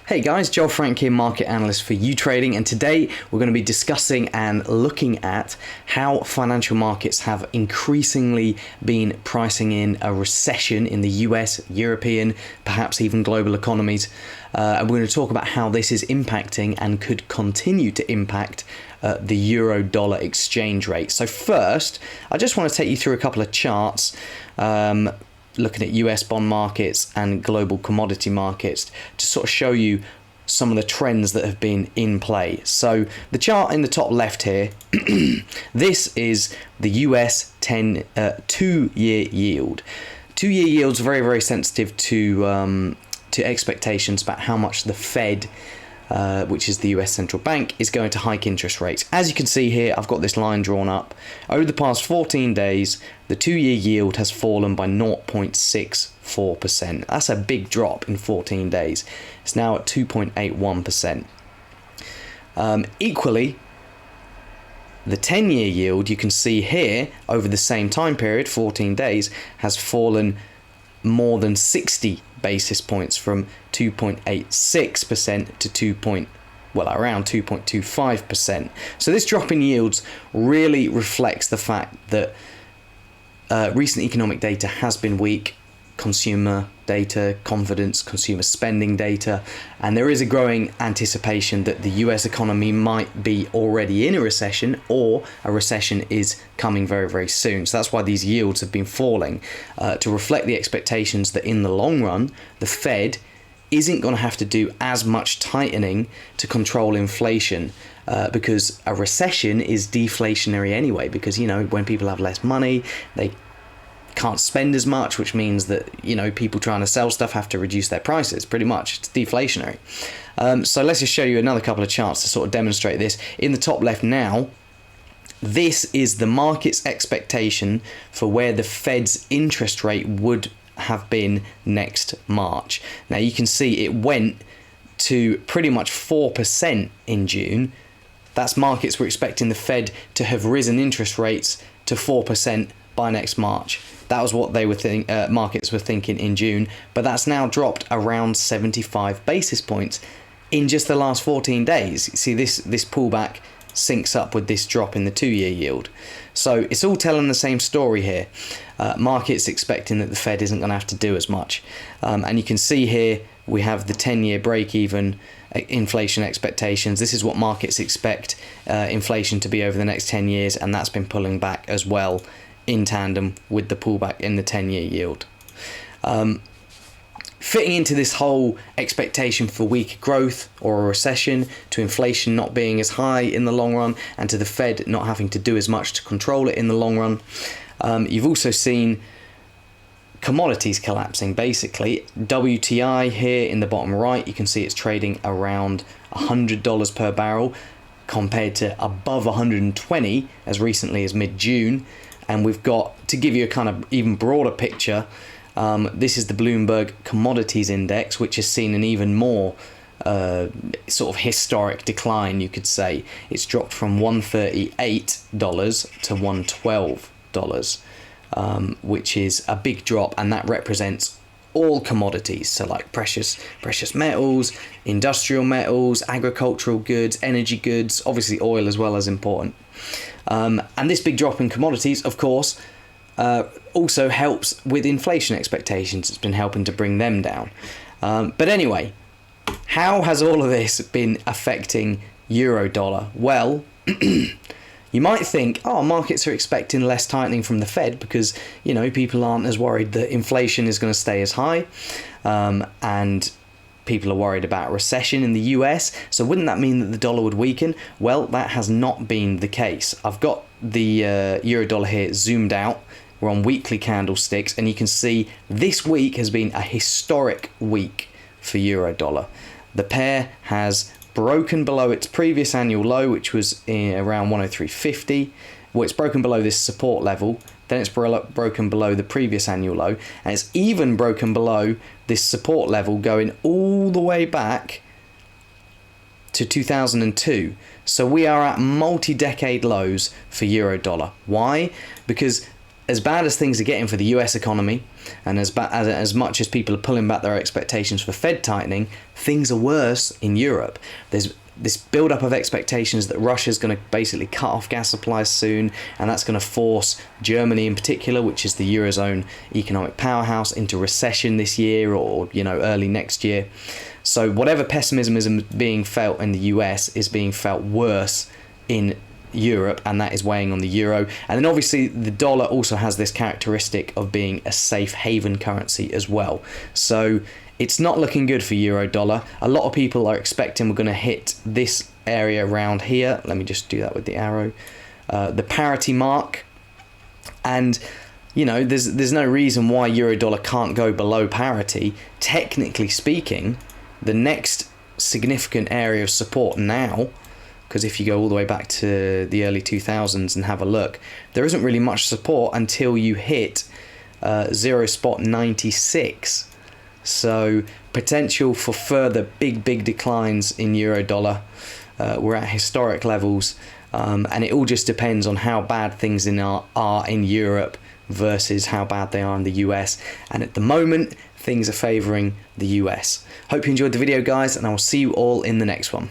Hey guys, Joel Frank here, market analyst for YouTrading, and today we're going to be discussing and looking at how financial markets have increasingly been pricing in a recession in the US, European, perhaps even global economies. And we're going to talk about how this is impacting and could continue to impact the euro-dollar exchange rate. So first, I just want to take you through a couple of charts looking at US bond markets and global commodity markets to sort of show you some of the trends that have been in play. So the chart in the top left here, this is the US 2-year yield. 2-year yields are very, very sensitive to expectations about how much the Fed, which is the US central bank, is going to hike interest rates. As you can see here, I've got this line drawn up. Over the past 14 days, the 2-year yield has fallen by 0.64%. That's a big drop in 14 days. It's now at 2.81%. Equally, the 10-year yield, you can see here, over the same time period, 14 days, has fallen more than 60 basis points from 2.86% to around 2.25%. So this drop in yields really reflects the fact that recent economic data has been weak. Consumer data, confidence, consumer spending data, and there is a growing anticipation that the US economy might be already in a recession, or a recession is coming very, very soon. So that's why these yields have been falling, to reflect the expectations that in the long run, the Fed isn't going to have to do as much tightening to control inflation, because a recession is deflationary anyway, because, you know, when people have less money, they can't spend as much, which means that, you know, people trying to sell stuff have to reduce their prices. Pretty much, it's deflationary. So let's just show you another couple of charts to sort of demonstrate this. In the top left now, this is the market's expectation for where the Fed's interest rate would have been next March. Now you can see it went to pretty much 4% in June. That's markets were expecting the Fed to have risen interest rates to 4% by next March. That was what they were markets were thinking in June, but that's now dropped around 75 basis points in just the last 14 days. See, this pullback syncs up with this drop in the 2-year yield. So it's all telling the same story here. Markets expecting that the Fed isn't going to have to do as much. And you can see here we have the 10-year break-even inflation expectations. This is what markets expect inflation to be over the next 10 years, and that's been pulling back as well, in tandem with the pullback in the 10-year yield. Fitting into this whole expectation for weak growth or a recession, to inflation not being as high in the long run, and to the Fed not having to do as much to control it in the long run, you've also seen commodities collapsing. Basically, WTI here in the bottom right, you can see it's trading around $100 per barrel compared to above 120 as recently as mid-June. And we've got, to give you a kind of even broader picture, this is the Bloomberg Commodities Index, which has seen an even more sort of historic decline, you could say. It's dropped from $138 to $112, which is a big drop, and that represents all commodities, so like precious metals, industrial metals, agricultural goods, energy goods, obviously oil as well as important. And this big drop in commodities, of course, also helps with inflation expectations. It's been helping to bring them down. But anyway, how has all of this been affecting euro-dollar? Well, you might think, oh, markets are expecting less tightening from the Fed because, you know, people aren't as worried that inflation is going to stay as high, and people are worried about a recession in the US, so wouldn't that mean that the dollar would weaken? Well, that has not been the case. I've got the euro-dollar here zoomed out. We're on weekly candlesticks, and you can see this week has been a historic week for euro-dollar. The pair has broken below its previous annual low, which was around 103.50. Well, it's broken below this support level, then it's broken below the previous annual low, and it's even broken below this support level going all the way back to 2002. So we are at multi-decade lows for euro-dollar. Why? Because as bad as things are getting for the US economy, and as much as people are pulling back their expectations for Fed tightening, things are worse in Europe. There's this build-up of expectations that Russia's going to basically cut off gas supplies soon, and that's going to force Germany in particular, which is the Eurozone economic powerhouse, into recession this year, or early next year. So whatever pessimism is being felt in the US is being felt worse in Europe, and that is weighing on the euro. And then obviously the dollar also has this characteristic of being a safe haven currency as well. So it's not looking good for euro dollar. A lot of people are expecting we're going to hit this area around here. Let me just do that with the arrow. The parity mark. And there's no reason why euro dollar can't go below parity. Technically speaking, the next significant area of support now, because if you go all the way back to the early 2000s and have a look, there isn't really much support until you hit 0.96. So potential for further big declines in euro dollar. We're at historic levels, and it all just depends on how bad things are in Europe versus how bad they are in the US. And at the moment, things are favouring the US. Hope you enjoyed the video, guys, and I will see you all in the next one.